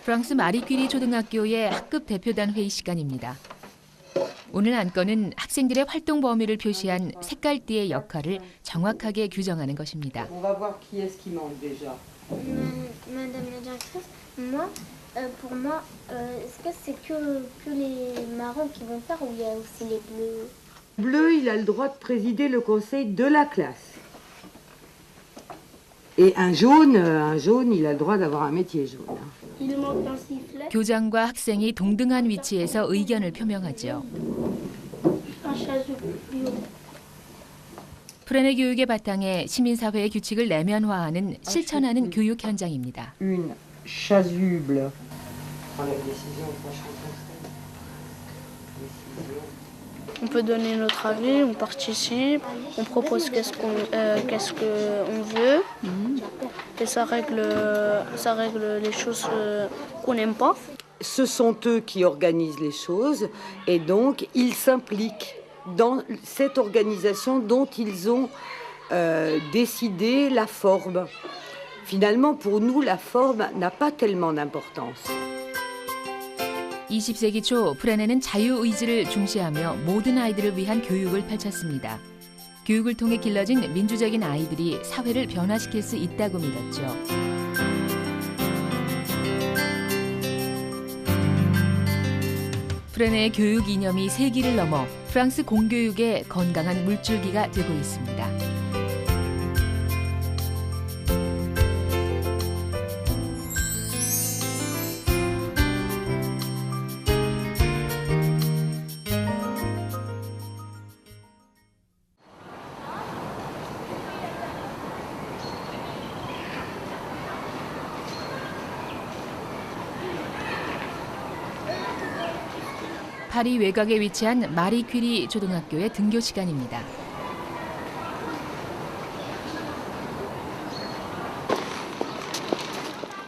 프랑스 마리 퀴리 초등학교의 학급 대표단 회의 시간입니다. 오늘 안건은 학생들의 활동 범위를 표시한 색깔띠의 역할을 정확하게 규정하는 것입니다. On va voir qui est-ce qui manque déjà. Madame la directrice, moi, pour moi, est-ce que c'est que les marrons qui vont faire ou il y a aussi les bleus? Bleu, il a le droit de présider le conseil de la classe. Et un jaune, il a le droit d'avoir un métier jaune. Il manque un sifflet. 교장과 학생이 동등한 위치에서 의견을 표명하죠. Un chasuble bio. 프렌의 교육의 바탕에 시민사회의 규칙을 내면화하는 실천하는 교육 현장입니다. Une chasuble. Prends la décision, franchement. On peut donner notre avis, on participe, on propose qu'est-ce qu'on veut, et ça règle les choses qu'on n'aime pas. Ce sont eux qui organisent les choses et donc ils s'impliquent dans cette organisation dont ils ont décidé la forme. Finalement, pour nous, la forme n'a pas tellement d'importance. 20세기 초 프렌에는 자유의지를 중시하며 모든 아이들을 위한 교육을 펼쳤습니다. 교육을 통해 길러진 민주적인 아이들이 사회를 변화시킬 수 있다고 믿었죠. 프렌의 교육 이념이 세기를 넘어 프랑스 공교육의 건강한 물줄기가 되고 있습니다. 파리 외곽에 위치한 마리 퀴리 초등학교의 등교 시간입니다.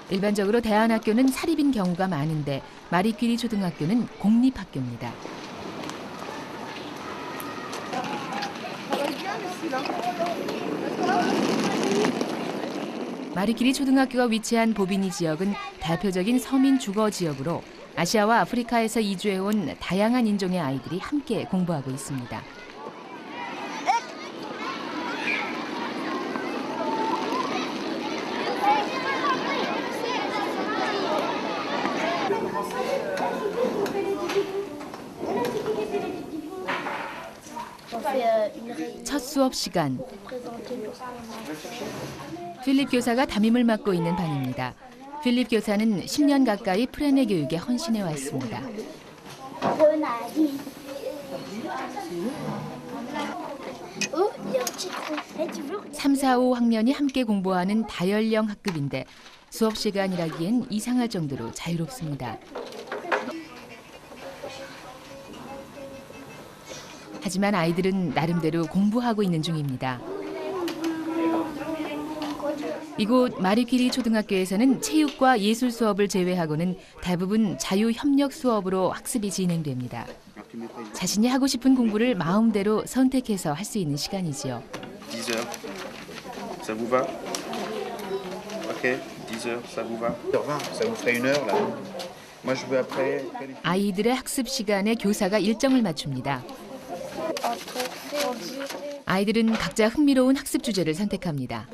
일반적으로 대안학교는 사립인 경우가 많은데 마리 퀴리 초등학교는 공립학교입니다. 마리 퀴리 초등학교가 위치한 보비니 지역은 대표적인 서민 주거 지역으로 아시아와 아프리카에서 이주해온 다양한 인종의 아이들이 함께 공부하고 있습니다. 첫 수업 시간. 필립 교사가 담임을 맡고 있는 반입니다. 필립 교사는 10년 가까이 프렌의 교육에 헌신해 왔습니다. 3, 4, 5학년이 함께 공부하는 다연령 학급인데 수업 시간이라기엔 이상할 정도로 자유롭습니다. 하지만 아이들은 나름대로 공부하고 있는 중입니다. 이곳 마리 퀴리 초등학교에서는 체육과 예술 수업을 제외하고는 대부분 자유협력 수업으로 학습이 진행됩니다. 자신이 하고 싶은 공부를 마음대로 선택해서 할 수 있는 시간이지요. 10h. Ça vous va? OK, 10h, ça vous va? Ça vous ferait 1 heure là. Moi je veux après. 아이들의 학습 시간에 교사가 일정을 맞춥니다. 아이들은 각자 흥미로운 학습 주제를 선택합니다.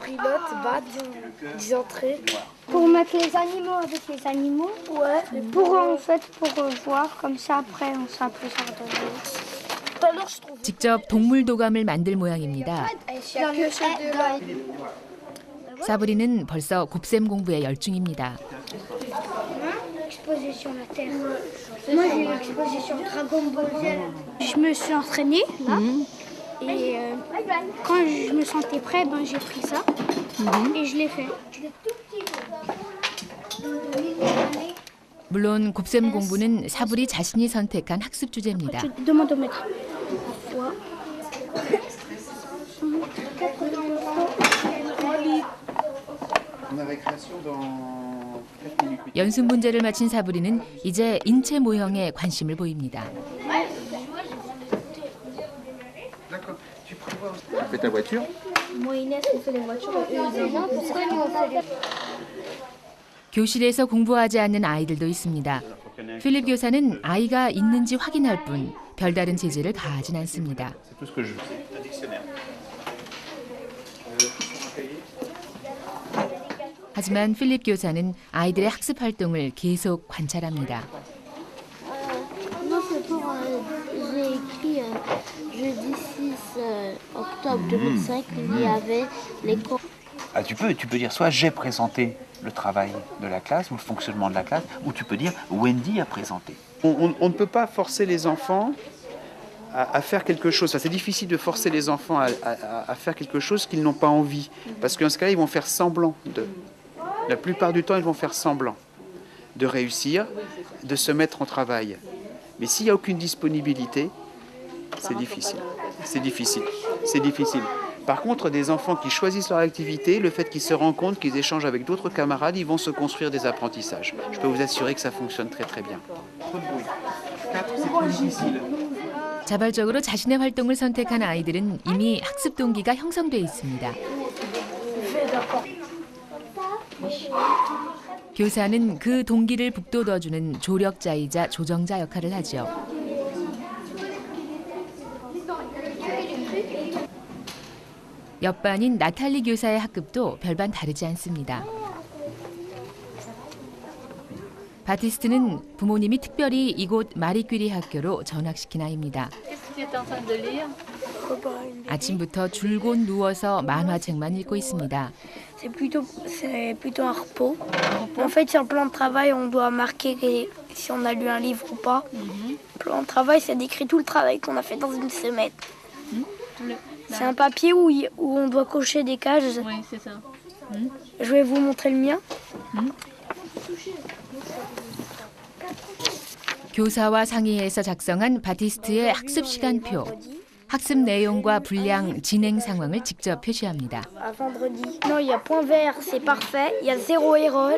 Pour mettre les animaux avec les animaux. Ouais. Pour voir comme ça après on sera plus ordonné. 직접 동물 도감을 만들 모양입니다. 사브리는 벌써 곱셈 공부에 열중입니다. Exposition la terre. Moi j'ai eu l'exposition Dragon Ball Z. Je me suis entraînée là. Et quand je me sentais prêt, j'ai pris ça et je l'ai fait. 물론 곱셈 공부는 사브리 자신이 선택한 학습 주제입니다. Demande au maître. 연습 문제를 마친 사브리는 이제 인체 모형에 관심을 보입니다. Fais ta voiture. Moi Inès, on fait les voitures et eux ils aiment. Pourquoi nous on fait les... 교실에서 공부하지 않는 아이들도 있습니다. 필립 교사는 아이가 있는지 확인할 뿐 별다른 제재를 가하진 않습니다. 하지만 필립 교사는 아이들의 학습 활동을 계속 관찰합니다. Non, c'est pour. J'ai écrit jeudi 6 octobre 2005, il y avait les cours. Ah, tu peux dire soit j'ai présenté le travail de la classe ou le fonctionnement de la classe, ou tu peux dire Wendy a présenté. On ne peut pas forcer les enfants à faire quelque chose. Enfin, c'est difficile de forcer les enfants à faire quelque chose qu'ils n'ont pas envie. Parce que dans ce cas-là, ils vont faire semblant de. La plupart du temps, ils vont faire semblant de réussir, de se mettre au travail. Mais s'il n'y a aucune disponibilité, c'est difficile. C'est difficile. C'est difficile. Par contre, des enfants qui choisissent leur activité, le fait qu'ils se rendent compte qu'ils échangent avec d'autres camarades, ils vont se construire des apprentissages. Je peux vous assurer que ça fonctionne très très bien. Trop de bruit. 4, c'est plus difficile. 자발적으로 자신의 활동을 선택한 아이들은 이미 학습 동기가 형성돼 있습니다. 교사는 그 동기를 북돋워주는 조력자이자 조정자 역할을 하죠. 옆반인 나탈리 교사의 학급도 별반 다르지 않습니다. 바티스트는 부모님이 특별히 이곳 마리 퀴리 학교로 전학시킨 아이입니다. 아침부터 줄곧 누워서 만화책만 읽고 있습니다. C'est plutôt un repos. En fait, sur le plan de travail, on doit marquer si on a lu un livre ou pas. Le plan de travail, ça décrit tout le travail qu'on a fait dans une semaine. C'est un papier où on doit cocher des cases. Oui, c'est ça. Je vais vous montrer le mien. 교사와 상의해서 작성한 바티스트의 학습 시간표. 학습 내용과 분량, 진행 상황을 직접 표시합니다. À vendredi. Non, il y a point vert, c'est parfait. Il y a 0 erreur.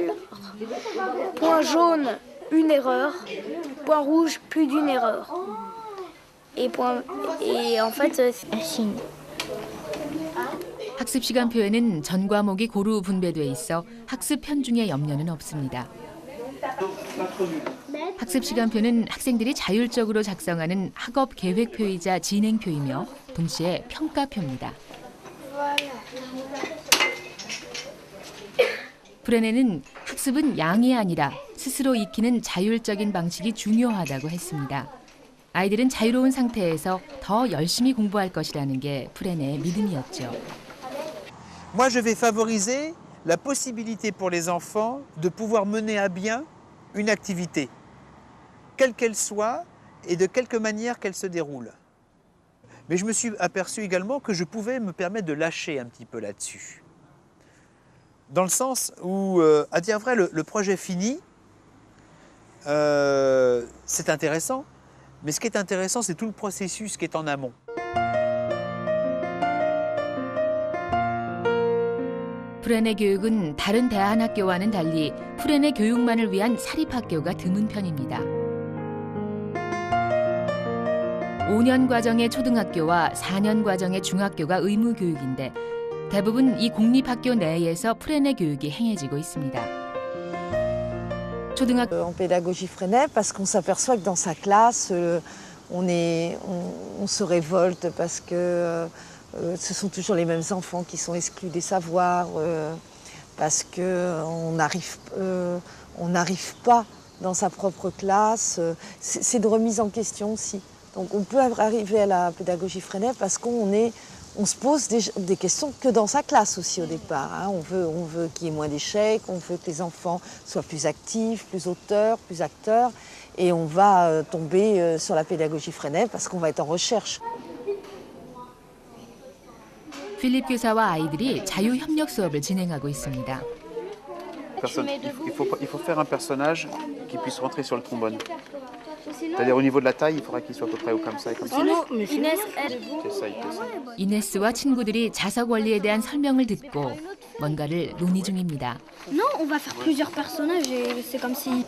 Point jaune, une erreur. Point rouge, plus d'une erreur. Et en fait, c'est un signe. 학습 시간표에는 전 과목이 고루 분배돼 있어 학습 편중에 염려는 없습니다. 학습 시간표는 학생들이 자율적으로 작성하는 학업 계획표이자 진행표이며 동시에 평가표입니다. 프레네는 학습은 양이 아니라 스스로 익히는 자율적인 방식이 중요하다고 했습니다. 아이들은 자유로운 상태에서 더 열심히 공부할 것이라는 게 프레네의 믿음이었죠. Moi, je vais favoriser la possibilité pour les enfants de pouvoir mener à bien une activité, quelle qu'elle soit et de quelque manière qu'elle se déroule. Mais je me suis aperçu également que je pouvais me permettre de lâcher un petit peu là-dessus. Dans le sens où, à dire vrai, le projet fini, c'est intéressant, mais ce qui est intéressant, c'est tout le processus qui est en amont. 프렌의 교육은 다른 대안학교와는 달리 프렌의 교육만을 위한 사립학교가 드문 편입니다. 5년 과정의 초등학교와 4년 과정의 중학교가 의무 교육인데 대부분 이 공립학교 내에서 프렌의 교육이 행해지고 있습니다. En pédagogie Freinet, parce qu'on s'aperçoit que dans sa classe, on se révolte parce que ce sont toujours les mêmes enfants qui sont exclus des savoirs, parce qu'on n'arrive pas dans sa propre classe. C'est de remise en question aussi. Donc on peut arriver à la pédagogie Freinet parce qu'on se pose des questions que dans sa classe aussi au départ. Hein. On veut qu'il y ait moins d'échecs, on veut que les enfants soient plus actifs, plus auteurs, plus acteurs. Et on va tomber sur la pédagogie Freinet parce qu'on va être en recherche. 필립 교사와 아이들이 자유협력 수업을 진행하고 있습니다. Il faut faire un personnage qui puisse rentrer sur le trombone. C'est-à-dire au niveau de la taille, il faudra qu'il soit à peu près comme ça et comme ça. 이네스와 친구들이 자석 원리에 대한 설명을 듣고 뭔가를 논의 중입니다. Non, on va faire plusieurs personnages et c'est comme si...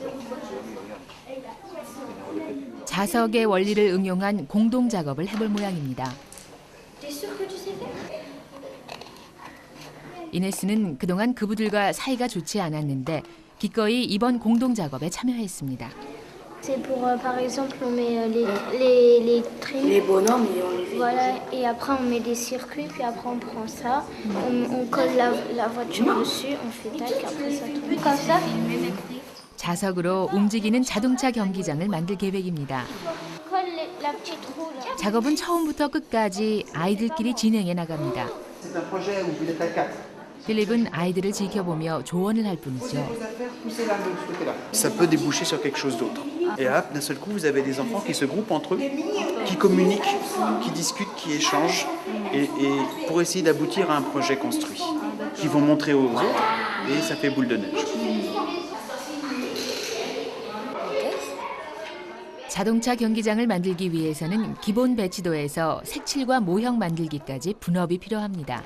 자석의 원리를 응용한 공동 작업을 해볼 모양입니다. 이네스는 그동안 그부들과 사이가 좋지 않았는데 기꺼이 이번 공동 작업에 참여했습니다. C'est pour, par exemple, on met les trains. Les bonhommes, et on les fait. Voilà, et après on met des circuits, puis après on prend ça, on colle la voiture dessus, on fait tac, après ça tourne. Comme ça. 자석으로 움직이는 자동차 경기장을 만들 계획입니다. Colle la petite roue là. 작업은 처음부터 끝까지 아이들끼리 진행해 나갑니다. C'est un projet où vous êtes à 4. 필립은 아이들을 지켜보며 조언을 할 뿐이죠. Ça peut déboucher sur quelque chose d'autre. Et hop, d'un seul coup, vous avez des enfants qui se groupent entre eux, qui communiquent, qui discutent, qui échangent, et pour essayer d'aboutir à un projet construit, qui vont montrer aux autres, et ça fait boule de neige. 자동차 경기장을 만들기 위해서는 기본 배치도에서 색칠과 모형 만들기까지 분업이 필요합니다.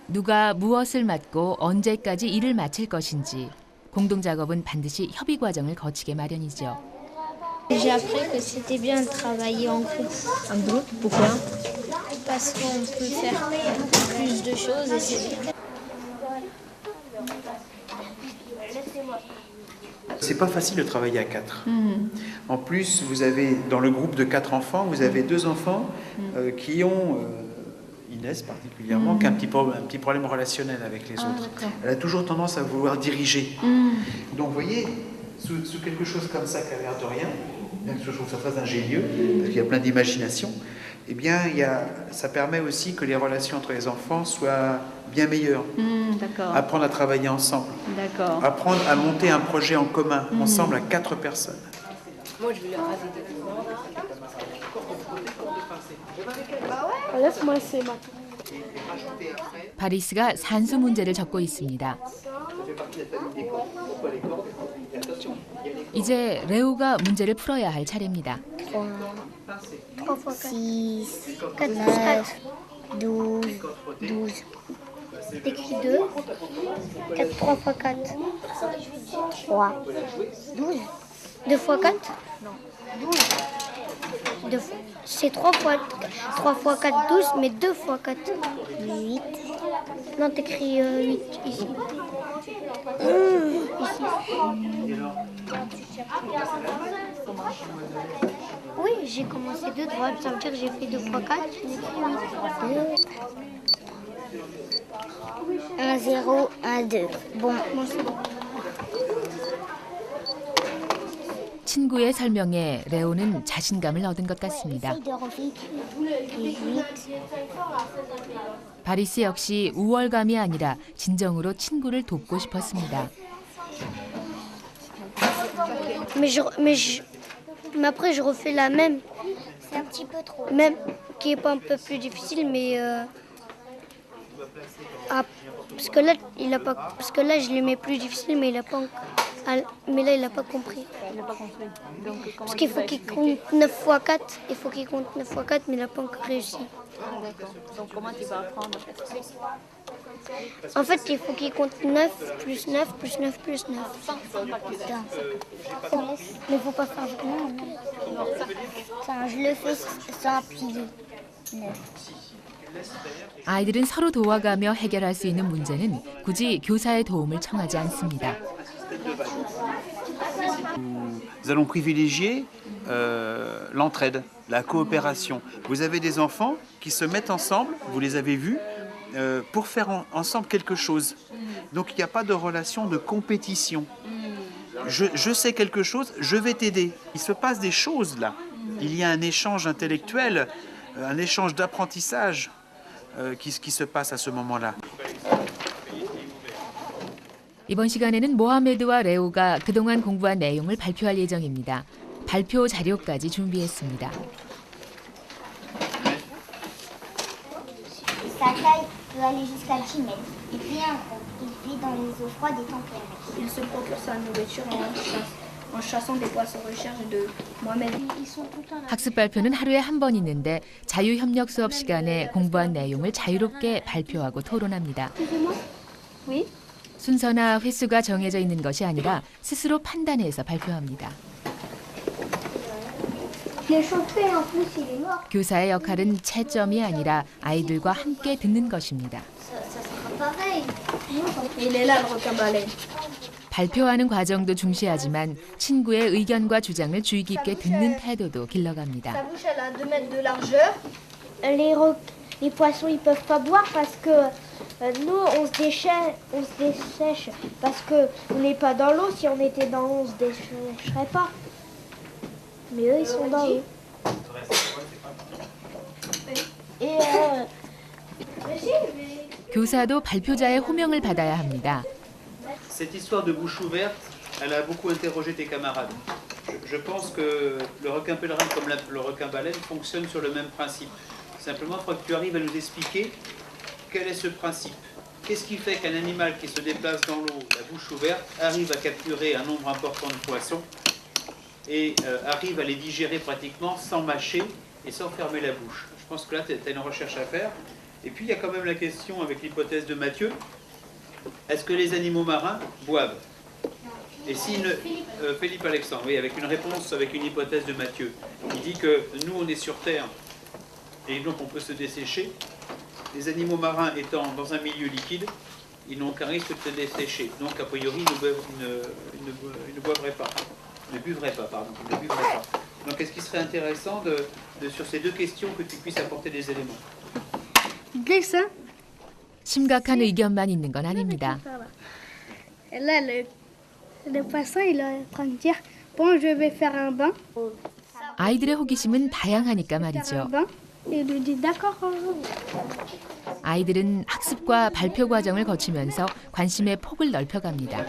누가 무엇을 맡고 언제까지 일을 마칠 것인지 공동 작업은 반드시 협의 과정을 거치게 마련이죠. J'ai appris que c'était bien de travailler en groupe. En groupe? Pourquoi? Parce qu'on peut faire plus de choses et c'est bien. C'est pas facile de travailler à 4. En plus, vous avez dans le groupe de 4 enfants, vous avez 2 enfants qui ont Inès particulièrement, qui a un petit problème relationnel avec les autres. Elle a toujours tendance à vouloir diriger. Donc vous voyez, sous quelque chose comme ça qui a l'air de rien, bien que je trouve ça très ingénieux, parce qu'il y a plein d'imagination, eh bien, ça permet aussi que les relations entre les enfants soient bien meilleures. Apprendre à travailler ensemble. Apprendre à monter un projet en commun, ensemble à 4 personnes. Moi, je vais le raser. Laisse-moi essayer ma. 바리스가 산수 문제를 적고 있습니다. 이제 레오가 문제를 풀어야 할 차례입니다. 3 6, 9, 12, 12. T'écris 2. 4, 3 fois 4. 3. 12. 2 fois 4 Non. 12. C'est 3 fois 4, 12, mais 2 fois 4. 8. Non, t'écris 8 ici. Ici. Oui, j'ai commencé 2 droites, ça veut dire que j'ai fait 2 fois 4. 1, 0, 1, 2. Bon, moi c'est bon. 친구의 설명에 레오는 자신감을 얻은 것 같습니다. 바리스 역시 우월감이 아니라 진정으로 친구를 돕고 싶었습니다. Mais après je refais la même. C'est un petit peu trop. Même qui est pas un peu plus difficile, mais parce que là je le mets plus difficile, mais il a pas encore. Mais là, il n'a pas compris. Parce qu'il faut qu'il compte 9 fois 4. Il faut qu'il compte 9 fois 4, mais il n'a pas encore réussi. Donc comment tu vas apprendre? En fait, il faut qu'il compte 9 plus 9 plus 9 plus 9. Mais il ne faut pas faire vraiment. Je le fais sans appuyer. 9. 아이들은 서로 도와가며 해결할 수 있는 문제는 굳이 교사의 도움을 청하지 않습니다. Nous allons privilégier l'entraide, la coopération. Vous avez des enfants qui se mettent ensemble, vous les avez vus, pour faire ensemble quelque chose. Donc il n'y a pas de relation de compétition. Je sais quelque chose, je vais t'aider. Il se passe des choses là. Il y a un échange intellectuel, un échange d'apprentissage qui se passe à ce moment-là. 이번 시간에는 모하메드와 레오가 그동안 공부한 내용을 발표할 예정입니다. 발표 자료까지 준비했습니다. Sa taille peut aller jusqu'à 10 mètres. Il vit un groupe. Il vit dans les eaux froides et tempérées. Il se procure sa nourriture en chassant des poissons recherche de Mohamed. 학습 발표는 하루에 한 번 있는데 자유협력 수업 시간에 공부한 내용을 자유롭게 발표하고 토론합니다. Oui. 순서나 횟수가 정해져 있는 것이 아니라 스스로 판단해서 발표합니다. 교사의 역할은 채점이 아니라 아이들과 함께 듣는 것입니다. pareil. Il est là, le requin-baleine. 발표하는 과정도 중시하지만 친구의 의견과 주장을 주의 깊게 듣는 태도도 길러갑니다. Sa bouche, elle a 2 mètres de largeur. Les poissons, ils peuvent pas boire parce que nous, on se dessèche parce qu'on n'est pas dans l'eau. Si on était dans l'eau, on se dessècherait pas. Mais eux, ils sont dans l'eau. Et 교사도 발표자의 호명을 받아야 합니다. Cette histoire de bouche ouverte, elle a beaucoup interrogé tes camarades. Je pense que le requin pèlerin comme le requin baleine fonctionne sur le même principe. Simplement, il faut que tu arrives à nous expliquer quel est ce principe. Qu'est-ce qui fait qu'un animal qui se déplace dans l'eau, la bouche ouverte, arrive à capturer un nombre important de poissons et arrive à les digérer pratiquement sans mâcher et sans fermer la bouche. Je pense que là, tu as une recherche à faire. Et puis, il y a quand même la question avec l'hypothèse de Mathieu. Est-ce que les animaux marins boivent? Et si Philippe Alexandre, oui, avec une réponse, avec une hypothèse de Mathieu, il dit que nous, on est sur Terre et donc on peut se dessécher. Les animaux marins étant dans un milieu liquide, ils n'ont aucun risque de se dessécher. Donc, a priori, ils ne buvraient pas. Donc, est-ce qu'il serait intéressant sur ces deux questions que tu puisses apporter des éléments? Dessin. 심각한 의견만 있는 건 아닙니다. Et là, le poisson, il est en train de dire bon, je vais faire un bain. 아이들의 호기심은 다양하니까 Faire un 말이죠. bain. Et il lui dit d'accord. 아이들은 학습과 발표 과정을 거치면서 관심의 폭을 넓혀갑니다.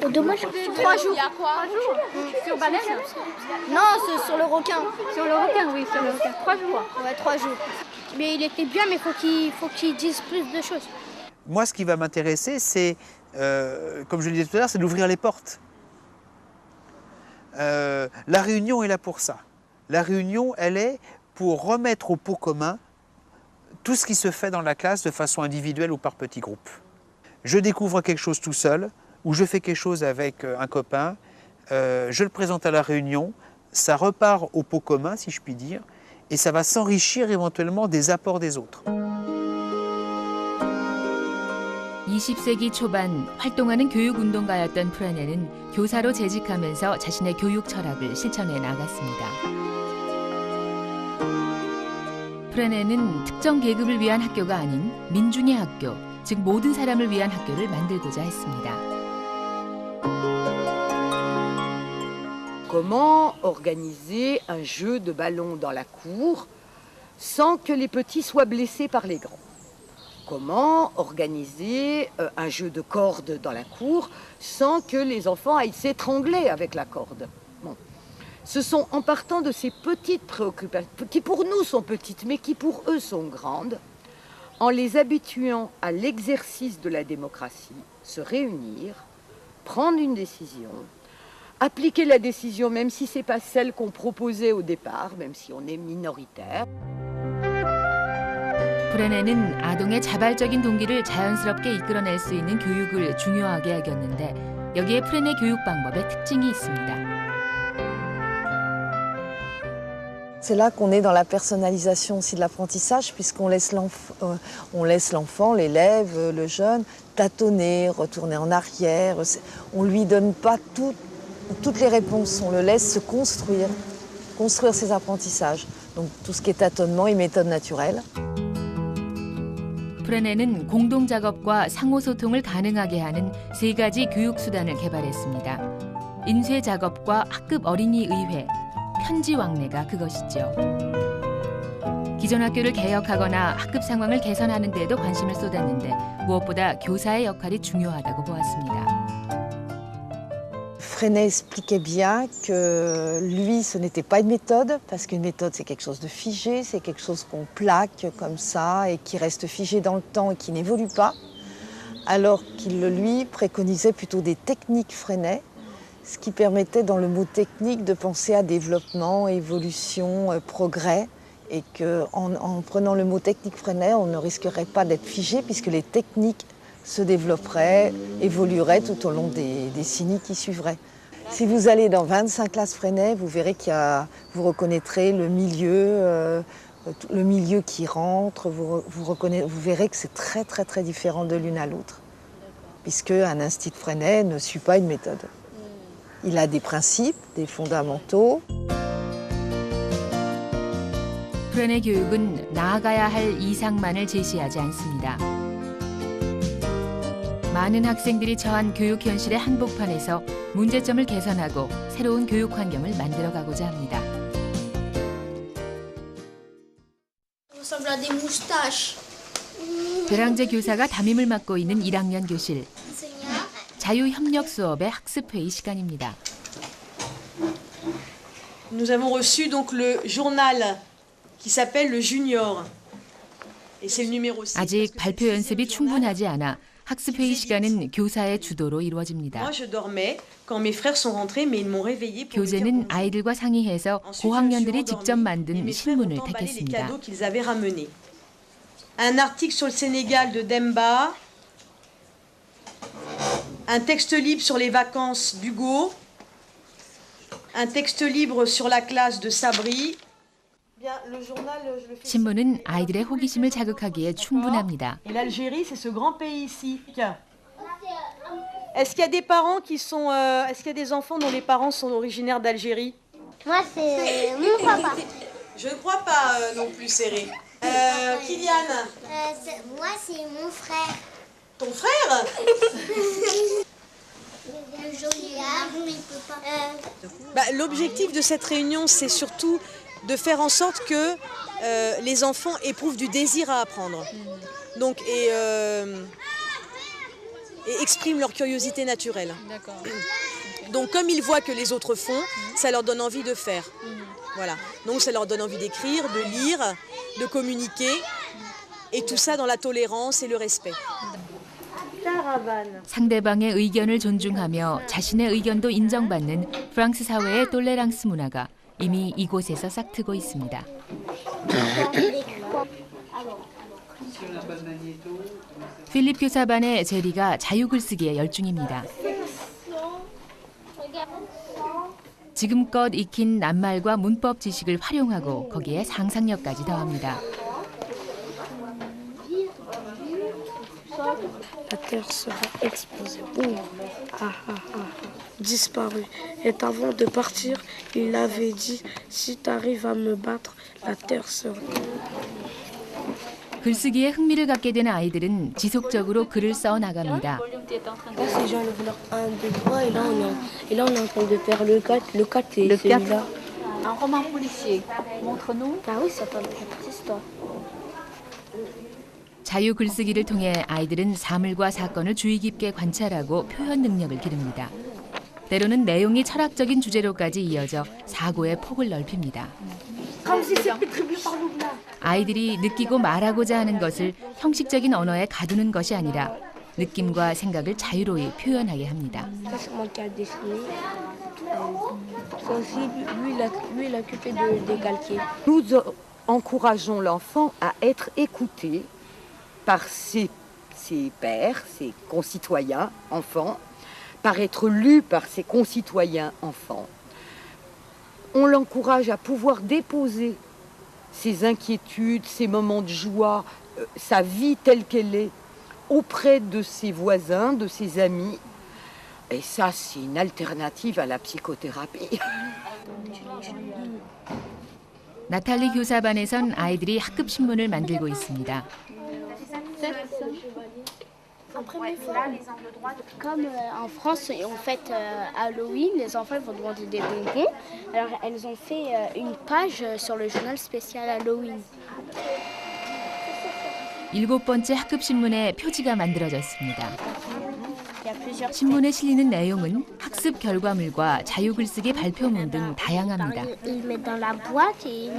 Oh, dommage. 3 jours. Sur baleine? Non, c'est sur le requin. Sur le requin, oui, sur le requin. 3 jours. Ouais, 3 jours. Mais il était bien, mais faut qu'il dise plus de choses. Moi, ce qui va m'intéresser, c'est, comme je le disais tout à l'heure, c'est d'ouvrir les portes. La réunion est là pour ça. La réunion, elle est pour remettre au pot commun tout ce qui se fait dans la classe de façon individuelle ou par petits groupes. Je découvre quelque chose tout seul, ou je fais quelque chose avec un copain, je le présente à la réunion, ça repart au pot commun, si je puis dire, et ça va s'enrichir éventuellement des apports des autres. 20세기 초반 활동하는 교육운동가였던 프레네는 교사로 재직하면서 자신의 교육 철학을 실천해 나갔습니다. 프레네는 특정 계급을 위한 학교가 아닌 민중의 학교, 즉 모든 사람을 위한 학교를 만들고자 했습니다. Comment organiser un jeu de ballon dans la cour sans que les petits soient blessés par les grands? Comment organiser un jeu de corde dans la cour sans que les enfants aillent s'étrangler avec la corde? Bon. Ce sont en partant de ces petites préoccupations, qui pour nous sont petites, mais qui pour eux sont grandes, en les habituant à l'exercice de la démocratie, se réunir, prendre une décision, appliquer la décision même si ce n'est pas celle qu'on proposait au départ, même si on est minoritaire. 프레네는 아동의 자발적인 동기를 자연스럽게 이끌어낼 수 있는 교육을 중요하게 여겼는데 여기에 프레네 교육 방법의 특징이 있습니다. C'est là qu'on est dans la personnalisation aussi de l'apprentissage, puisqu'on laisse l'enfant, l'élève, le jeune, tâtonner, retourner en arrière. On ne lui donne pas toutes les réponses, on le laisse se construire ses apprentissages. Donc tout ce qui est tâtonnement et méthode naturelle. 프레네는 공동 작업과 상호 소통을 가능하게 하는 3가지 교육 수단을 개발했습니다. 인쇄 작업과 학급 어린이 의회, 편지 왕래가 그것이죠. 기존 학교를 개혁하거나 학급 상황을 개선하는 데에도 관심을 쏟았는데 무엇보다 교사의 역할이 중요하다고 보았습니다. Freinet expliquait bien que lui, ce n'était pas une méthode, parce qu'une méthode, c'est quelque chose de figé, c'est quelque chose qu'on plaque comme ça et qui reste figé dans le temps et qui n'évolue pas, alors qu'il, lui, préconisait plutôt des techniques Freinet, ce qui permettait, dans le mot technique, de penser à développement, évolution, progrès, et qu'en prenant le mot technique Freinet, on ne risquerait pas d'être figé, puisque les techniques se développeraient, évolueraient tout au long des décennies qui suivraient. Si vous allez dans 25 classes Freinet, vous verrez vous reconnaîtrez le milieu, le milieu qui rentre, vous verrez que c'est très très très différent de l'une à l'autre. Puisque un institut Freinet ne suit pas une méthode. Il a des principes, des fondamentaux. 프레네 교육은 나아가야 할 이상만을 제시하지 않습니다. 많은 학생들이 처한 교육 현실의 한복판에서 문제점을 개선하고 새로운 교육 환경을 만들어가고자 합니다. 배랑제 교사가 담임을 맡고 있는 1학년 교실. 자유협력 수업의 학습회의 시간입니다. Nous avons reçu donc le journal qui s'appelle le Junior. Et c'est le numéro 6. 아직 발표 연습이 충분하지 않아 학습회의 시간은 교사의 주도로 이루어집니다. Moi je dormais quand mes frères sont rentrés mais ils m'ont réveillé pour me dire 교재는 bonjour. 아이들과 상의해서 고학년들이 직접 만든 신문을 les 택했습니다. cadeaux qu'ils avaient ramenés. Un article sur le Sénégal de Demba. Un texte libre sur les vacances d'Hugo. Un texte libre sur la classe de Sabri. 신문은 아이들의 호기심을 자극하기에 충분합니다. Et l'Algérie, c'est ce grand pays ici. Est-ce qu'il y a des parents qui sont, est-ce qu'il y a des enfants dont les parents sont originaires d'Algérie? Moi, c'est mon papa. Je ne crois pas non plus, Serré. Kylian? Moi, c'est mon frère. Ton frère? L'objectif de cette réunion, c'est surtout de faire en sorte que les enfants éprouvent du désir à apprendre. Donc, et expriment leur curiosité naturelle. Donc comme ils voient que les autres font, ça leur donne envie de faire. Voilà. Donc ça leur donne envie d'écrire, de lire, de communiquer, et tout ça dans la tolérance et le respect. 상대방의 의견을 존중하며 자신의 의견도 인정받는 프랑스 사회의 똘레랑스 문화가 이미 이곳에서 싹트고 있습니다. 필립 교사반의 제리가 자유글쓰기에 열중입니다. 지금껏 익힌 낱말과 문법 지식을 활용하고 거기에 상상력까지 더합니다. La terre sera explosée. Boum. Disparu. Et avant de partir, il avait dit, si tu arrives à me battre, la terre sera... 글쓰기에 흥미를 갖게 된 아이들은 지속적으로 글을 써 나갑니다. Là, c'est Jean le voleur 1, 2, 3, et là, on est en train de faire le 4. Le 4, c'est celui-là. Un roman policier. Montre-nous. Ah oui, ça parle de cette histoire. 자유 글쓰기를 통해 아이들은 사물과 사건을 주의 깊게 관찰하고 표현 능력을 기릅니다. 때로는 내용이 철학적인 주제로까지 이어져 사고의 폭을 넓힙니다. 아이들이 느끼고 말하고자 하는 것을 형식적인 언어에 가두는 것이 아니라 느낌과 생각을 자유로이 표현하게 합니다. Nous encourageons l'enfant à être écouté par ses pairs, ses concitoyens enfants, par être lu par ses concitoyens enfants. On l'encourage à pouvoir déposer ses inquiétudes, ses moments de joie, sa vie telle qu'elle est, auprès de ses voisins, de ses amis. Et ça, c'est une alternative à la psychothérapie. 나탈리 교사반에선 아이들이 학급 신문을 만들고 있습니다. Comme en France, on fête Halloween, les enfants vont demander des bonbons. Alors, elles ont fait une page sur le journal spécial Halloween. 7번째 학급 신문에 표지가 만들어졌습니다. 신문에 실리는 내용은 학습 결과물과 자유 글쓰기 발표문 등 다양합니다. Ils mettent dans la boîte et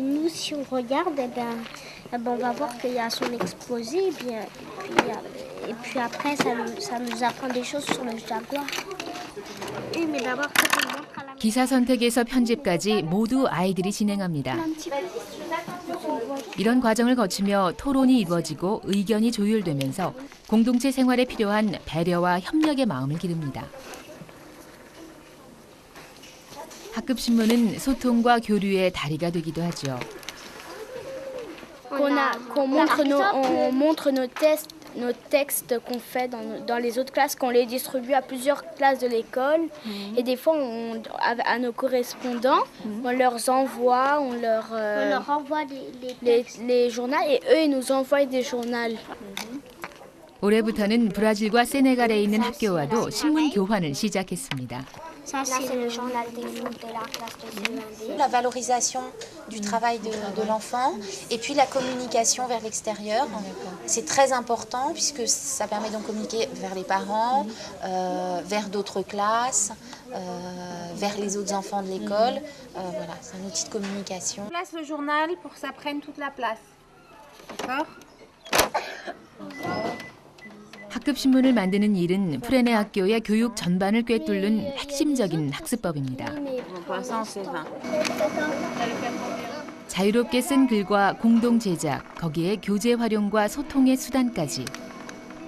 nous, si on regarde, on va voir qu'il y a son exposé et puis après, ça nous apprend des choses sur le jaguar. Oui, mais d'abord, quand on montre à la... 기사 선택에서 편집까지 모두 아이들이 진행합니다. 이런 과정을 거치며 토론이 이루어지고 의견이 조율되면서 공동체 생활에 필요한 배려와 협력의 마음을 기릅니다. 학급 신문은 소통과 교류의 다리가 되기도 하죠. on montre nos textes qu'on fait dans les autres classes, qu'on les distribue à plusieurs classes de l'école. Et des fois, à nos correspondants, on leur envoie, les journaux et eux, ils nous envoient des journaux. 올해부터는 브라질과 세네갈에 있는 학교와도 신문 교환을 시작했습니다. Ça, c'est le journal des foot de la classe de CE1. La valorisation du travail de l'enfant et puis la communication vers l'extérieur. C'est très important puisque ça permet de communiquer vers les parents, vers d'autres classes, vers les autres enfants de l'école. Voilà, c'est un outil de communication. On place le journal pour que ça prenne toute la place. D'accord ? 학급 신문을 만드는 일은 프레네 학교의 교육 전반을 꿰뚫는 핵심적인 학습법입니다. 자유롭게 쓴 글과 공동 제작, 거기에 교재 활용과 소통의 수단까지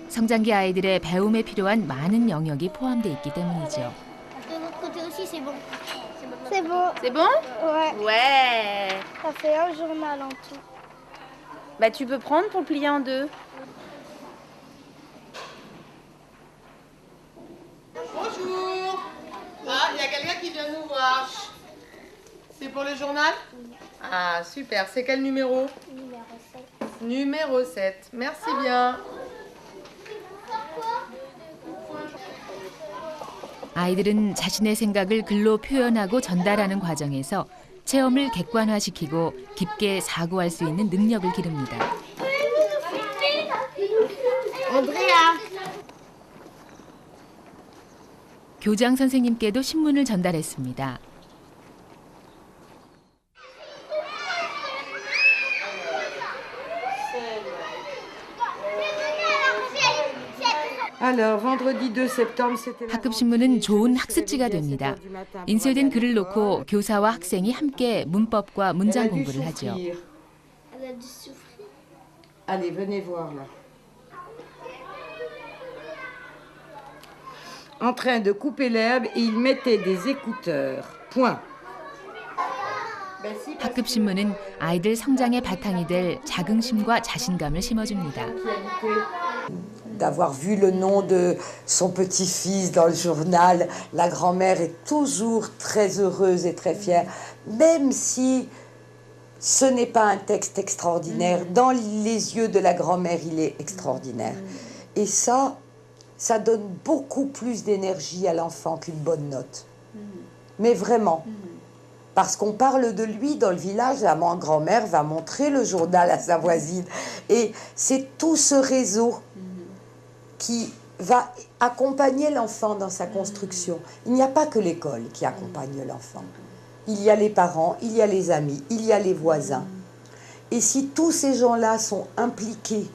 성장기 아이들의 배움에 필요한 많은 영역이 포함되어 있기 때문이죠. C'est bon. C'est bon ? Ouais. Ouais. Ça fait un journal en tout. Bah, tu peux prendre pour le plier en deux. Bonjour. Ah, il y a quelqu'un qui vient nous voir. C'est pour le journal ? Ah, super. C'est quel numéro ? Numéro 7. Merci bien. 아이들은 자신의 생각을 글로 표현하고 전달하는 과정에서 체험을 객관화시키고 깊게 사고할 수 있는 능력을 기릅니다. 교장 선생님께도 신문을 전달했습니다. Alors, vendredi 2 septembre, c'était 학급 신문은 좋은 학습지가 됩니다. 인쇄된 글을 놓고 교사와 학생이 함께 문법과 문장 공부를 하죠. Allez, venez voir là. En train de couper l'herbe et il mettait des écouteurs. Point. 학급 신문은 아이들 성장의 바탕이 될 자긍심과 자신감을 심어줍니다. D'avoir vu le nom de son petit-fils dans le journal, la grand-mère est toujours très heureuse et très fière, même si ce n'est pas un texte extraordinaire. Dans les yeux de la grand-mère, il est extraordinaire. Et ça donne beaucoup plus d'énergie à l'enfant qu'une bonne note. Mais vraiment. Parce qu'on parle de lui dans le village, la grand-mère va montrer le journal à sa voisine. Et c'est tout ce réseau qui va accompagner l'enfant dans sa construction. Il n'y a pas que l'école qui accompagne l'enfant. Il y a les parents, il y a les amis, il y a les voisins. Et si tous ces gens-là sont impliqués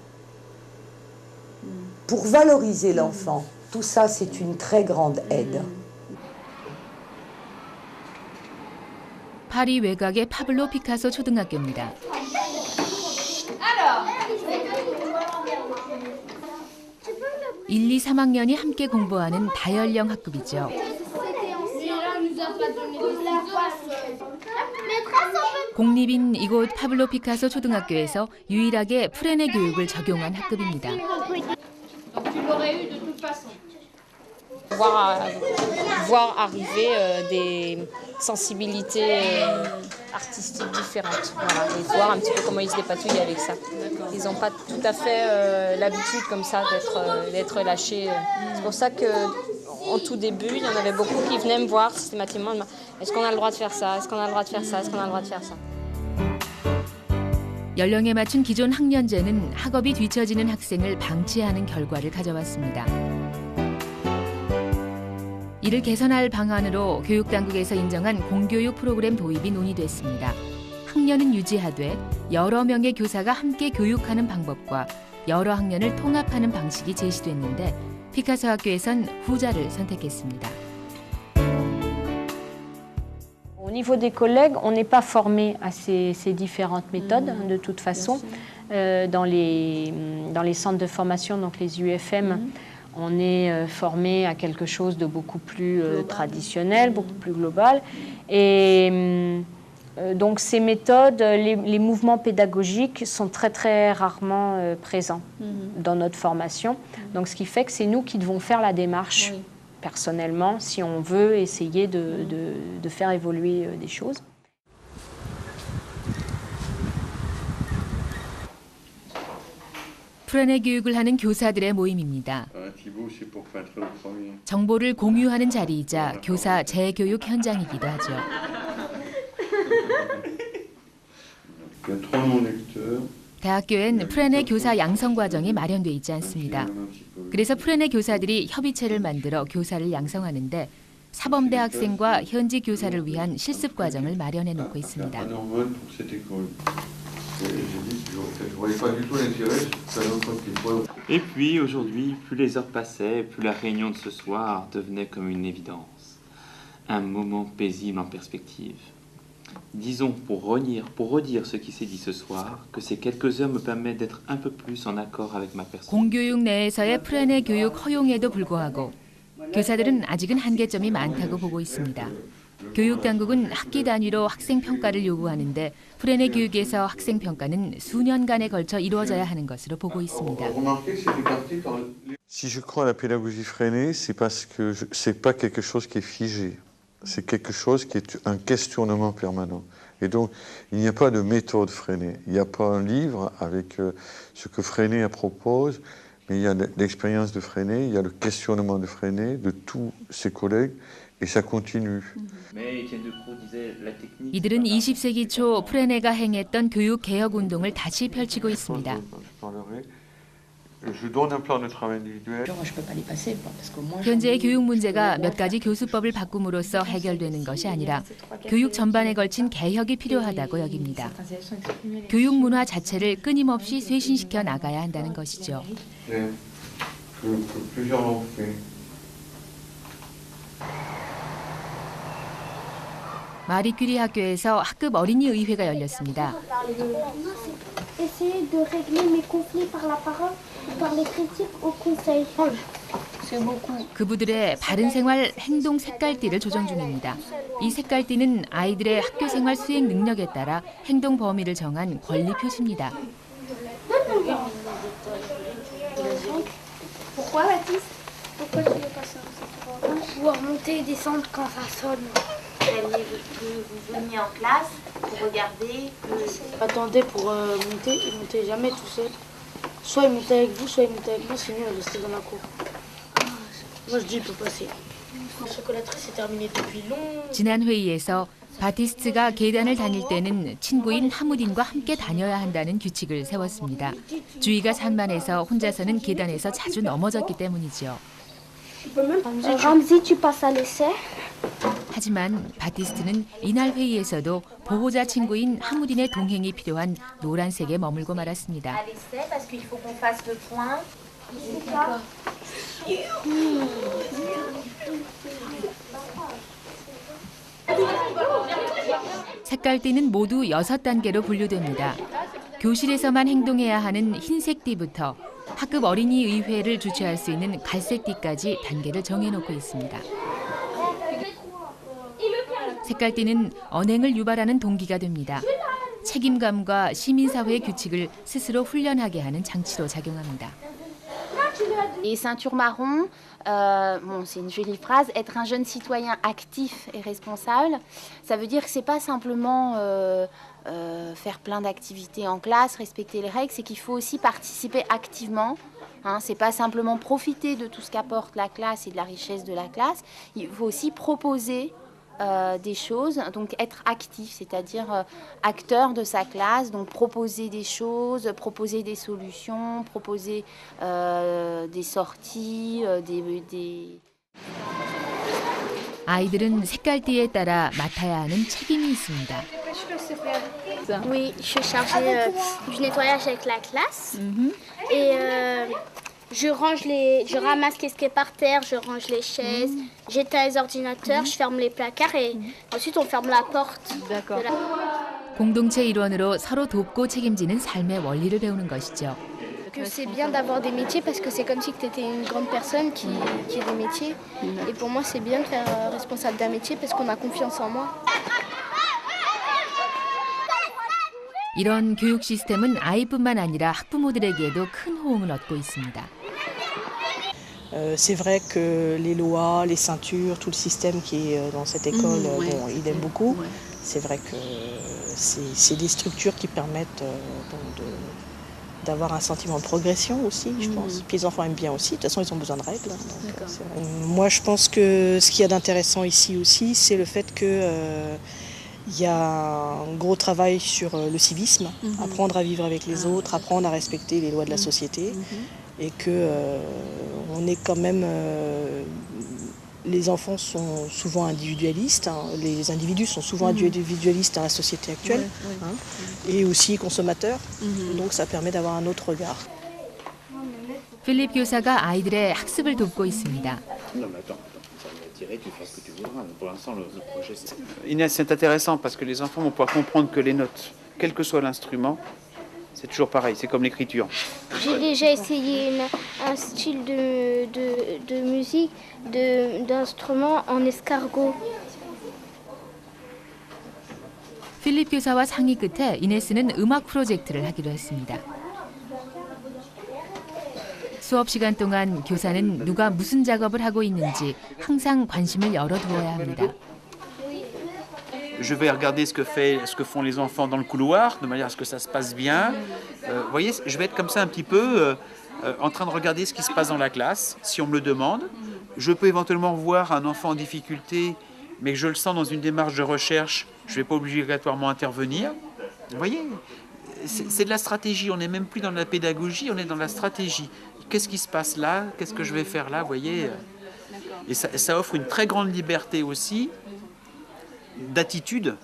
pour valoriser l'enfant, tout ça, c'est une très grande aide. 파리 외곽의 파블로 피카소 초등학교입니다. 1, 2, 3학년이 함께 공부하는 다연령 학급이죠. 공립인 이곳 파블로 피카소 초등학교에서 유일하게 프레네 교육을 적용한 학급입니다. Voir arriver des sensibilités artistiques différentes. Voilà, et voir un petit peu comment ils se dépatouillent avec ça. Ils n'ont pas tout à fait l'habitude comme ça d'être lâchés. C'est pour ça qu'en tout début, il y en avait beaucoup qui venaient me voir systématiquement. Est-ce qu'on a le droit de faire ça ? Est-ce qu'on a le droit de faire ça ? Est-ce qu'on a le droit de faire ça ? 연령에 맞춘 기존 학년제는 학업이 뒤처지는 학생을 방치하는 결과를 가져왔습니다. 이를 개선할 방안으로 교육당국에서 인정한 공교육 프로그램 도입이 논의됐습니다. 학년은 유지하되 여러 명의 교사가 함께 교육하는 방법과 여러 학년을 통합하는 방식이 제시됐는데 피카소 학교에선 후자를 선택했습니다. Au niveau des collègues, on n'est pas formé à ces différentes méthodes, de toute façon. Dans les centres de formation, donc les UFM, on est formé à quelque chose de beaucoup plus traditionnel, beaucoup plus global. Et Donc ces méthodes, les mouvements pédagogiques sont très très rarement présents dans notre formation. Donc ce qui fait que c'est nous qui devons faire la démarche personnellement si on veut essayer de faire évoluer des choses. 프레네 교육을 하는 교사들의 모임입니다. 정보를 공유하는 자리이자 교사 재교육 현장이기도 하죠. 대학교엔 프레네 교사 양성 과정이 마련돼 있지 않습니다. 그래서 프레네 교사들이 협의체를 만들어 교사를 양성하는데 사범대 학생과 현지 교사를 위한 실습 과정을 마련해 놓고 있습니다. Et puis aujourd'hui, plus les heures passaient, plus la réunion de ce soir devenait comme une évidence, un moment paisible en perspective. Disons, pour redire ce qui s'est dit ce soir, que ces quelques heures me permettent d'être un peu plus en accord avec ma personne. 공교육 내에서의 프레네 교육 허용에도 불구하고 교사들은 아직은 한계점이 많다고 보고 있습니다. 교육 당국은 학기 단위로 학생 평가를 요구하는데 프레네 교육에서 학생 평가는 수년간에 걸쳐 이루어져야 하는 것으로 보고 있습니다. Si je crois à la pédagogie freinée, c'est parce que c'est pas quelque chose qui est figé. C'est quelque chose qui est un questionnement permanent. Et donc, il n'y a pas de méthode freinée. Il n'y a pas un livre avec ce que Freinet propose, mais il y a l'expérience de Freinet, il y a le questionnement de Freinet, de tous ses collègues, et ça continue. 이들은 20세기 초 프레네가 행했던 교육 개혁 운동을 다시 펼치고 있습니다. 현재의 교육 문제가 몇 가지 교수법을 바꿈으로써 해결되는 것이 아니라 교육 전반에 걸친 개혁이 필요하다고 여깁니다. 교육 문화 자체를 끊임없이 쇄신시켜 나가야 한다는 것이죠. 마리 큐리 학교에서 학급 어린이 의회가 열렸습니다. Essayer de régler mes conflits par la parole ou par les critiques au conseil. 그부들의 바른 생활 행동 색깔띠를 조정 중입니다. 이 색깔띠는 아이들의 학교 생활 수행 능력에 따라 행동 범위를 정한 권리 표시입니다. Pourquoi Baptiste? Pourquoi tu fais pas ça? Pouvoir monter et descendre quand ça sonne. Vous veniez en classe pour regarder. Attendez pour monter, il montait jamais tout seul. Soit il montait avec vous, soit il montait avec moi, sinon il restait dans la cour. Moi je dis il peut passer. La chocolaterie s'est terminée depuis longtemps. 지난 회의에서 바티스트가 계단을 다닐 때는 친구인 하무딘과 함께 다녀야 한다는 규칙을 세웠습니다. 주의가 산만해서 혼자서는 계단에서 자주 넘어졌기 때문이죠. Ramzi, tu passes à l'essai? 하지만 바티스트는 이날 회의에서도 보호자 친구인 하무딘의 동행이 필요한 노란색에 머물고 말았습니다. 색깔띠는 모두 6단계로 분류됩니다. 교실에서만 행동해야 하는 흰색 띠부터 학급 어린이 의회를 주최할 수 있는 갈색 띠까지 단계를 정해놓고 있습니다. 색깔띠는 언행을 유발하는 동기가 됩니다. 책임감과 시민사회의 규칙을 스스로 훈련하게 하는 장치로 작용합니다. Et ceinture marron, c'est une jolie phrase, être un jeune citoyen actif et responsable, ça veut dire que c'est pas simplement faire plein d'activités en classe, respecter les règles, c'est qu'il faut aussi participer activement. C'est pas simplement profiter de tout ce qu'apporte la classe et de la richesse de la classe, il faut aussi proposer des choses, donc être actif, c'est-à-dire acteur de sa classe, donc proposer des choses, proposer des solutions, proposer des sorties, des... 아이들은 색깔띠에 따라 맡아야 하는 책임이 있습니다. Oui, je suis chargée du nettoyage avec la classe et je ramasse ce qui est par terre, je range les chaises, j'éteins les ordinateurs, je ferme les placards et ensuite on ferme la porte. D'accord. 공동체 일원으로 서로 돕고 책임지는 삶의 원리를 배우는 것이죠. Que c'est bien d'avoir des métiers parce que c'est comme si tu étais une grande personne qui a des métiers. Et pour moi, c'est bien de faire responsable d'un métier parce qu'on a confiance en moi. 이런 교육 시스템은 아이뿐만 아니라 학부모들에게도 큰 호응을 얻고 있습니다. C'est vrai que les lois, les ceintures, tout le système qui est dans cette école, bon, il aime beaucoup. C'est vrai que c'est des structures qui permettent d'avoir un sentiment de progression aussi, je pense. Puis les enfants aiment bien aussi, de toute façon ils ont besoin de règles. Donc, moi je pense que ce qu'il y a d'intéressant ici aussi, c'est le fait que il y a un gros travail sur le civisme, apprendre à vivre avec les autres, apprendre à respecter les lois de la société. Et que on est quand même, les enfants sont souvent individualistes, hein, les individus sont souvent individualistes dans la société actuelle, hein, et aussi consommateurs, donc ça permet d'avoir un autre regard. 필립 교사가 아이들의 학습을 돕고 있습니다. Inès, c'est intéressant parce que les enfants vont pouvoir comprendre que les notes, quel que soit l'instrument, c'est toujours pareil, c'est comme l'écriture. J'ai déjà essayé un style de musique, d'instrument en escargot. 필립 교사와 상의 끝에 이네스는 음악 프로젝트를 하기로 했습니다. 수업 시간 동안 교사는 누가 무슨 작업을 하고 있는지 항상 관심을 열어두어야 합니다. Je vais regarder ce que font les enfants dans le couloir, de manière à ce que ça se passe bien. Vous voyez, je vais être comme ça un petit peu, en train de regarder ce qui se passe dans la classe, si on me le demande. Je peux éventuellement voir un enfant en difficulté, mais que je le sens dans une démarche de recherche, je ne vais pas obligatoirement intervenir. Vous voyez, c'est de la stratégie, on n'est même plus dans la pédagogie, on est dans la stratégie. Qu'est-ce qui se passe là? Qu'est-ce que je vais faire là? Vous voyez, et ça offre une très grande liberté aussi d'attitude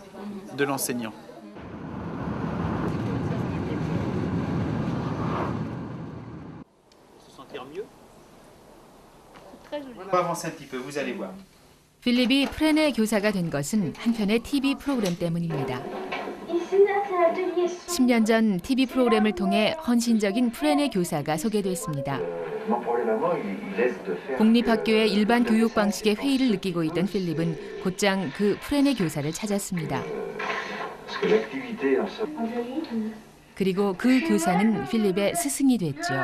de l'enseignant. Se sentir mieux? On va avancer un petit peu, vous allez voir. 필립이 프레네 교사가 된 것은 한편의 TV 프로그램 때문입니다. 10년 전 TV 프로그램을 통해 헌신적인 프레네 교사가 소개됐습니다. 공립학교의 일반 교육 방식의 회의를 느끼고 있던 필립은 곧장 그 프레네 교사를 찾았습니다. 그리고 그 교사는 필립의 스승이 됐죠.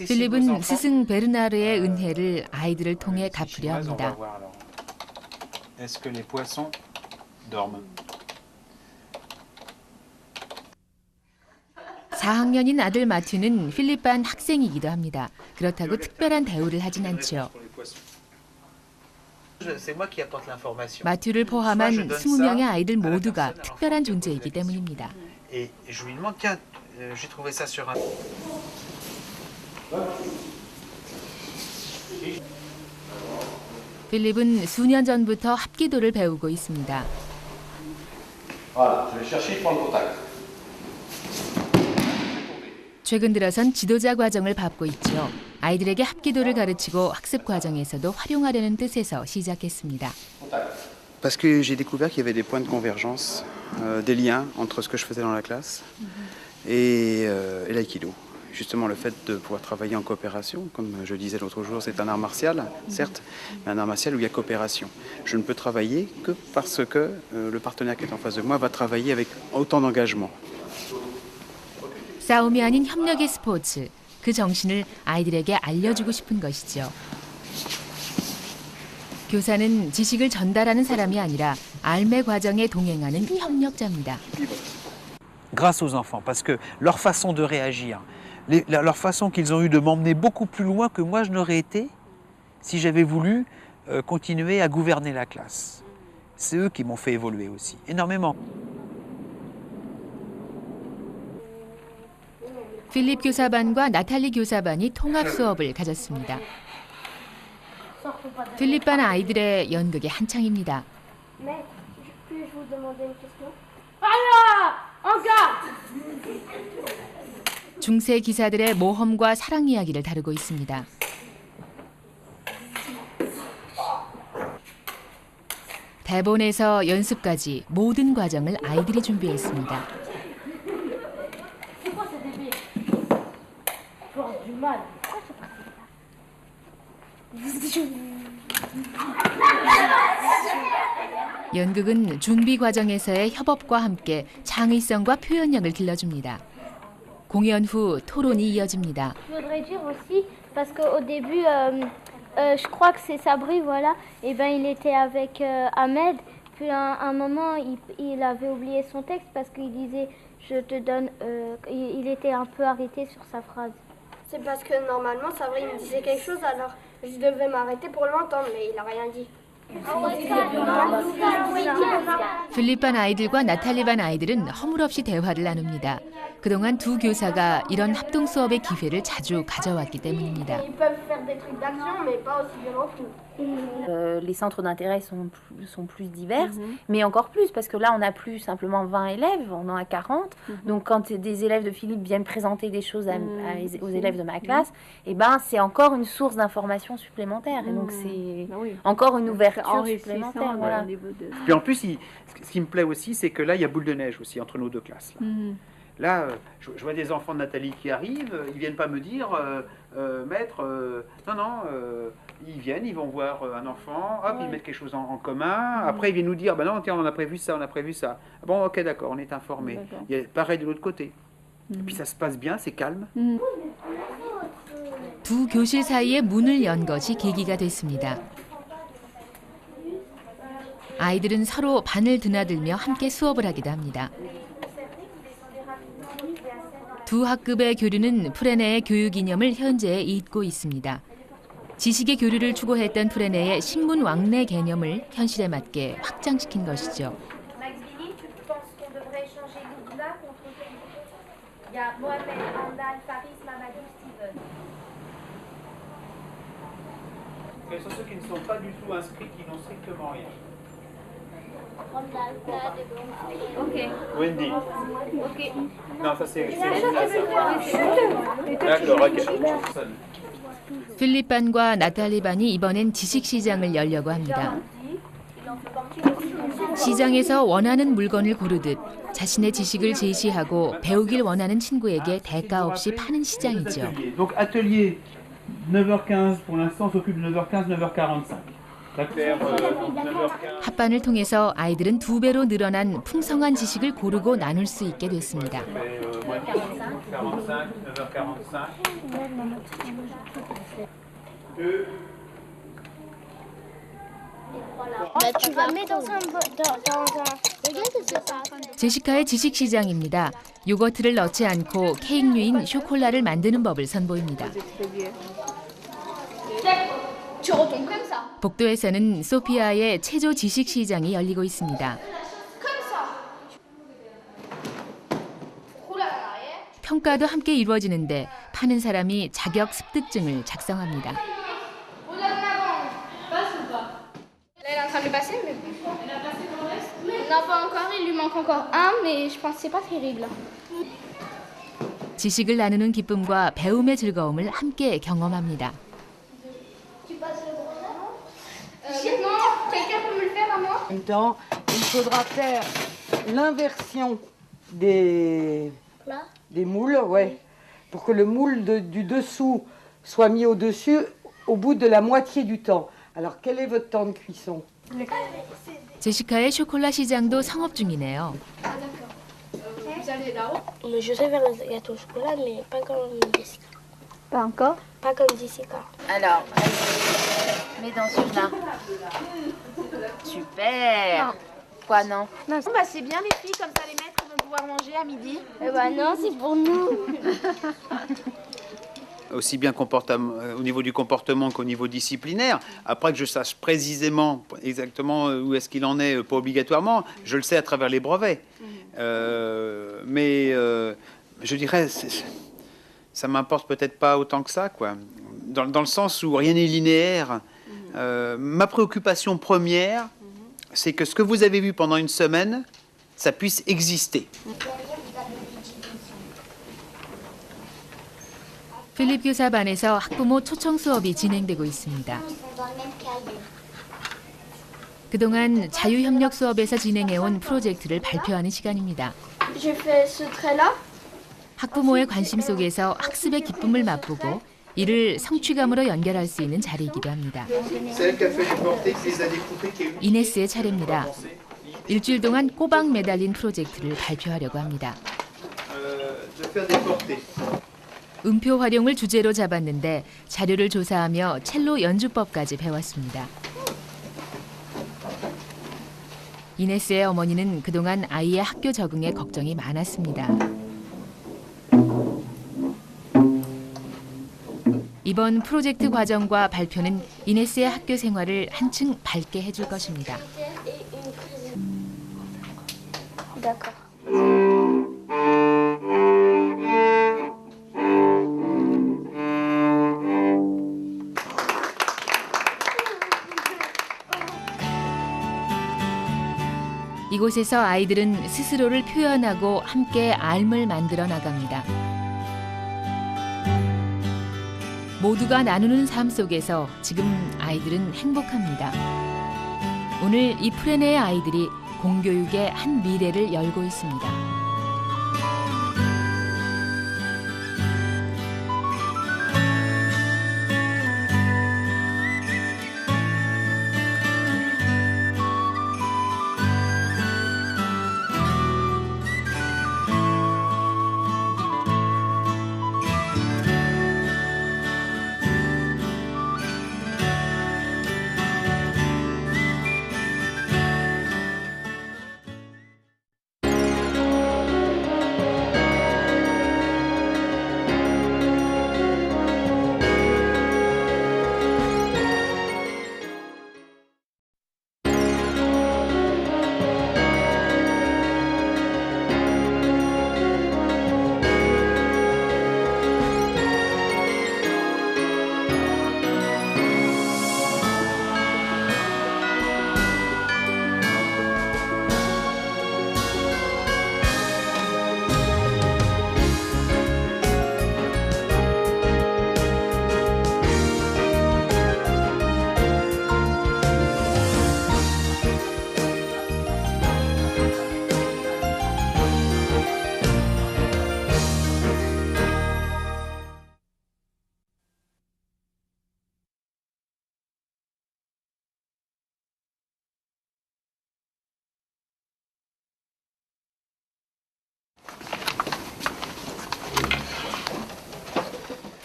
필립은 스승 베르나르의 은혜를 아이들을 통해 갚으려 합니다. Est-ce que les poissons dorment? 4학년인 아들 마튜는 필립반 학생이기도 합니다. 그렇다고 특별한 대우를 하진 않죠. 마튜를 포함한 20명의 아이들 모두가 특별한 존재이기 때문입니다. 필립은 수년 전부터 합기도를 배우고 있습니다. 최근 들어선 지도자 과정을 밟고 있죠. 아이들에게 합기도를 가르치고 학습 과정에서도 활용하려는 뜻에서 시작했습니다. Parce que j'ai découvert qu'il y avait des points de convergence, des liens entre ce que je faisais dans la classe et l'aïkido. Justement, le fait de pouvoir travailler en coopération, comme je disais l'autre jour, c'est un art martial, certes, mais un art martial où il y a coopération. Je ne peux travailler que parce que le partenaire qui est en face de moi va travailler avec autant d'engagement. 싸움이 아닌 협력의 스포츠, 그 정신을 아이들에게 알려주고 싶은 것이죠. 교사는 지식을 전달하는 사람이 아니라 알매 과정에 동행하는 협력자입니다. Grâce aux enfants, parce que leur façon de réagir, leur façon qu'ils ont eu de m'emmener beaucoup plus loin que moi je n'aurais été si j'avais voulu continuer à gouverner la classe. C'est eux qui m'ont fait évoluer aussi, énormément. 필립 교사반과 나탈리 교사반이 통합 수업을 가졌습니다. 필립반 아이들의 연극이 한창입니다. 중세 기사들의 모험과 사랑 이야기를 다루고 있습니다. 대본에서 연습까지 모든 과정을 아이들이 준비했습니다. 연극은 준비 과정에서의 협업과 함께 창의성과 표현력을 길러줍니다. 공연 후 토론이 이어집니다. Je voudrais dire aussi, parce qu'au début, je crois que c'est Sabri, voilà, et ben il était avec Ahmed, puis à un moment il avait oublié son texte parce qu'il disait je te donne, il était un peu arrêté sur sa phrase. C'est parce que normalement Sabri me disait quelque chose, alors je devais m'arrêter pour l'entendre, mais il n'a rien dit. 필립 반 아이들과 나탈리 반 아이들은 허물없이 대화를 나눕니다. 그동안 두 교사가 이런 합동 수업의 기회를 자주 가져왔기 때문입니다. Ils peuvent faire des trucs d'action, mais pas aussi violents que nous. Les centres d'intérêt sont plus divers, mais encore plus, parce que là, on n'a plus simplement 20 élèves, on en a 40. Donc, quand des élèves de Philippe viennent présenter des choses aux élèves de ma classe, eh ben, c'est encore une source d'information supplémentaire. Et donc, c'est encore une ouverture supplémentaire. Voilà. Puis en plus, ce qui me plaît aussi, c'est que là, il y a boule de neige aussi entre nos deux classes. Là, je vois des enfants de Nathalie qui arrivent, ils viennent pas me dire, maître, ils viennent, ils vont voir un enfant, hop, ils mettent quelque chose en commun, après ils viennent nous dire, ben non, tiens, on a prévu ça, on a prévu ça. Bon, ok, d'accord, on est informé. Il y a pareil de l'autre côté. Et puis ça se passe bien, c'est calme. 두 교실 사이에 문을 연 것이 계기가 됐습니다. 아이들은 서로 반을 드나들며 함께 수업을 하기도 합니다. 두 학급의 교류는 프레네의 교육 이념을 현재 잇고 있습니다. 지식의 교류를 추구했던 프레네의 신문 왕래 개념을 현실에 맞게 확장시킨 것이죠. Quels sont ceux qui ne sont pas du tout inscrits, qui n'ont strictement rien? Wendy. Non, ça c'est D'accord, ok. 필립 반과 나탈리 반이 이번엔 지식 시장을 열려고 합니다. 시장에서 원하는 물건을 고르듯 자신의 지식을 제시하고 배우길 원하는 친구에게 대가 없이 파는 시장이죠. Donc atelier 9h15 pour l'instant, on s'occupe de 9h15, 9h45. 합반을 통해서 아이들은 2배로 늘어난 풍성한 지식을 고르고 나눌 수 있게 됐습니다. 제시카의 지식 시장입니다. 요거트를 넣지 않고 케이크류인 쇼콜라를 만드는 법을 선보입니다. 복도에서는 소피아의 체조 지식 시장이 열리고 있습니다. 평가도 함께 이루어지는데 파는 사람이 자격 습득증을 작성합니다. Là, il est en train de le passer, mais bon. Non, pas encore, il lui manque encore un, mais je pense que c'est pas terrible. 지식을 나누는 기쁨과 배움의 즐거움을 함께 경험합니다. Quelqu'un peut me le faire à moi? En même temps, il faudra faire l'inversion des moules, ouais, pour que le moule du dessous soit mis au-dessus au bout de la moitié du temps. Alors, quel est votre temps de cuisson? 제시카의 쇼콜라 시장도 성업 중이네요. Vous allez là-haut? Mais je sais faire le gâteau au chocolat, mais pas comme Jessica. Pas encore? Pas comme Jessica. Alors, mets dans celui-là. Super. Quoi, non? Bon, bah, c'est bien les filles, comme ça les maîtres vont pouvoir manger à midi. Eh ben non, c'est pour nous. Aussi bien au niveau du comportement qu'au niveau disciplinaire. Après que je sache précisément, exactement où est-ce qu'il en est, pas obligatoirement, je le sais à travers les brevets. Mais je dirais, ça m'importe peut-être pas autant que ça, quoi. Dans le sens où rien n'est linéaire. Ma préoccupation première, c'est que ce que vous avez vu pendant une semaine, ça puisse exister. 필립 교사 반에서 학부모 초청 수업이 진행되고 있습니다. 그동안 자유협력 수업에서 진행해온 프로젝트를 발표하는 시간입니다. Je fais ce trait-là. 학부모의 관심 속에서 학습의 기쁨을 맛보고 이를 성취감으로 연결할 수 있는 자리이기도 합니다. 이네스의 차례입니다. 일주일 동안 꼬박 매달린 프로젝트를 발표하려고 합니다. 음표 활용을 주제로 잡았는데 자료를 조사하며 첼로 연주법까지 배웠습니다. 이네스의 어머니는 그동안 아이의 학교 적응에 걱정이 많았습니다. 이번 프로젝트 과정과 발표는 이네스의 학교 생활을 한층 밝게 해줄 것입니다. 이곳에서 아이들은 스스로를 표현하고 함께 알을 만들어 나갑니다. 모두가 나누는 삶 속에서 지금 아이들은 행복합니다. 오늘 이 프레네의 아이들이 공교육의 한 미래를 열고 있습니다.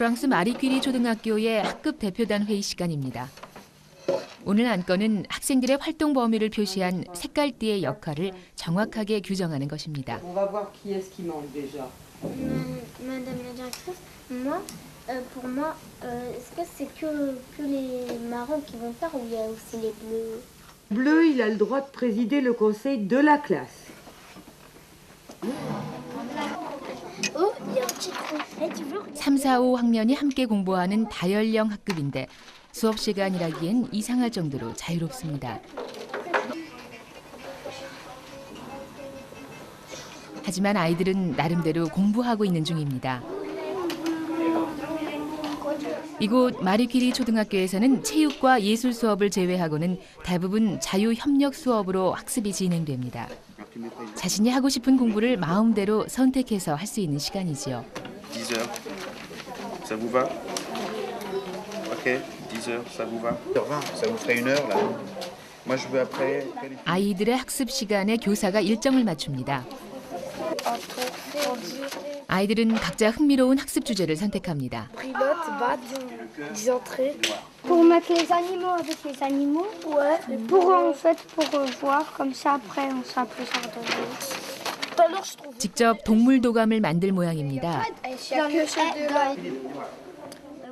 프랑스 마리퀴리 초등학교의 학급 대표단 회의 시간입니다. 오늘 안건은 학생들의 활동 범위를 표시한 색깔띠의 역할을 정확하게 규정하는 것입니다. Madame la directrice, moi, pour moi, est-ce que c'est que les marrons qui vont faire ou il y a aussi les bleus? Bleu, il a le droit de présider le conseil de la classe. Oh, il y a un petit trou. Tu veux? 3, 4, 5학년이 함께 공부하는 다연령 학급인데 수업 시간이라기엔 이상할 정도로 자유롭습니다. 하지만 아이들은 나름대로 공부하고 있는 중입니다. 이곳 마리퀴리 초등학교에서는 체육과 예술 수업을 제외하고는 대부분 자유협력 수업으로 학습이 진행됩니다. 자신이 하고 싶은 공부를 마음대로 선택해서 할 수 있는 시간이지요. 10h. Ça vous va? OK, 10h, ça vous va? 10h20, ça vous ferait 1h là. Moi je veux après. 아이들의 학습 시간에 교사가 일정을 맞춥니다. 아이들은 각자 흥미로운 학습 주제를 선택합니다. Pour mettre les animaux avec les animaux? Ouais. Pour en fait, pour voir, comme ça après on sera plus ordonné. 직접 동물 도감을 만들 모양입니다.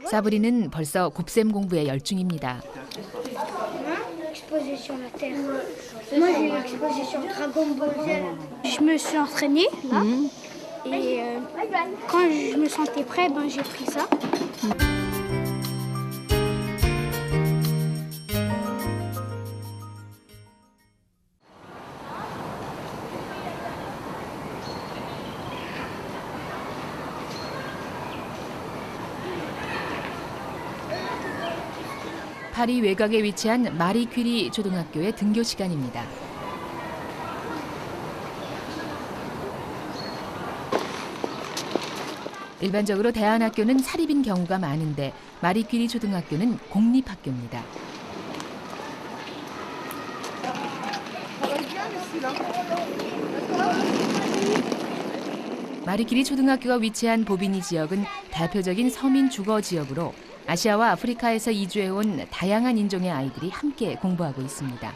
사브리는 벌써 곱셈 공부에 열중입니다. Exposition la Terre. Moi j'ai eu l'exposition Dragon Ball Z. Je me suis entraînée là. Et quand je me sentais prêt, j'ai pris ça. 파리 외곽에 위치한 마리퀴리 초등학교의 등교 시간입니다. 일반적으로 대안학교는 사립인 경우가 많은데 마리퀴리 초등학교는 공립학교입니다. 마리키리 초등학교가 위치한 보비니 지역은 대표적인 서민 주거 지역으로 아시아와 아프리카에서 이주해온 다양한 인종의 아이들이 함께 공부하고 있습니다.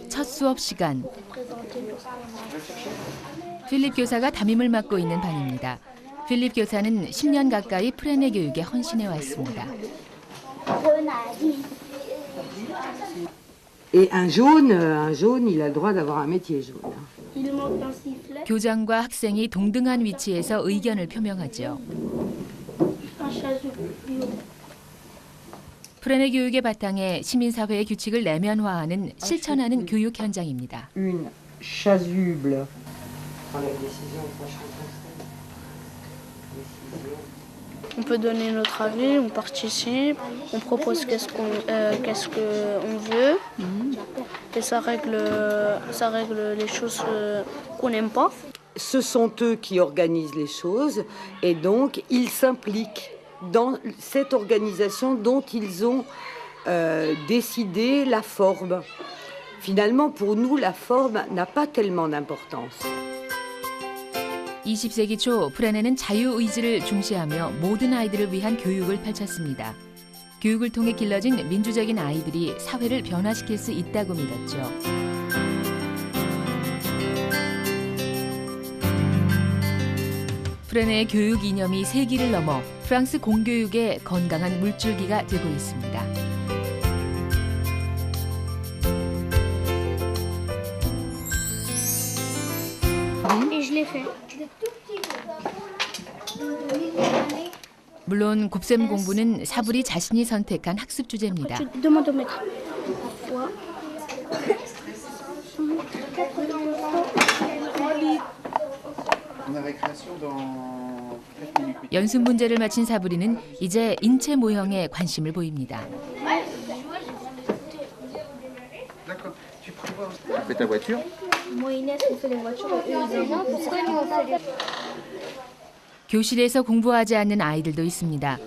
첫 수업 시간. 필립 교사가 담임을 맡고 있는 반입니다. 필립 교사는 10년 가까이 프레네 교육에 헌신해 왔습니다. Et un jaune, il a le droit d'avoir un métier jaune. 교장과 학생이 동등한 위치에서 의견을 표명하죠. 프레네 교육의 바탕에 시민사회의 규칙을 내면화하는 실천하는 교육 현장입니다. Une chasuble. On peut donner notre avis, on participe, on propose qu'est-ce qu'on veut, et ça règle les choses qu'on n'aime pas. Ce sont eux qui organisent les choses et donc ils s'impliquent dans cette organisation dont ils ont décidé la forme. Finalement, pour nous, la forme n'a pas tellement d'importance. 20세기 초 프레네는 자유의지를 중시하며 모든 아이들을 위한 교육을 펼쳤습니다. 교육을 통해 길러진 민주적인 아이들이 사회를 변화시킬 수 있다고 믿었죠. 프레네의 교육 이념이 세기를 넘어 프랑스 공교육의 건강한 물줄기가 되고 있습니다. 물론 곱셈 공부는 사불이 자신이 선택한 학습 주제입니다. 연습 문제를 마친 사부리는 이제 인체 모형에 관심을 보입니다. 교실에서 공부하지 않는 아이들도 있습니다.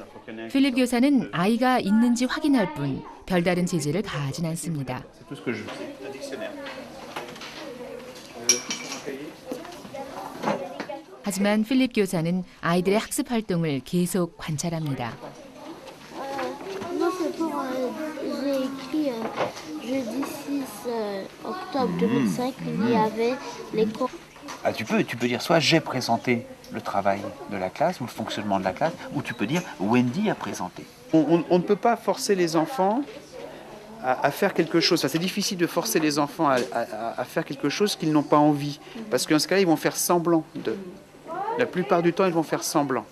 필립 교사는 아이가 있는지 확인할 뿐 별다른 제재를 가하진 않습니다. 하지만 필립 교사는 아이들의 학습 활동을 계속 관찰합니다. Ah, tu peux dire soit j'ai présenté le travail de la classe ou le fonctionnement de la classe, ou tu peux dire Wendy a présenté. On ne peut pas forcer les enfants à faire quelque chose. Enfin, c'est difficile de forcer les enfants à faire quelque chose qu'ils n'ont pas envie. Parce qu'en ce cas-là, ils vont faire semblant. La plupart du temps, ils vont faire semblant.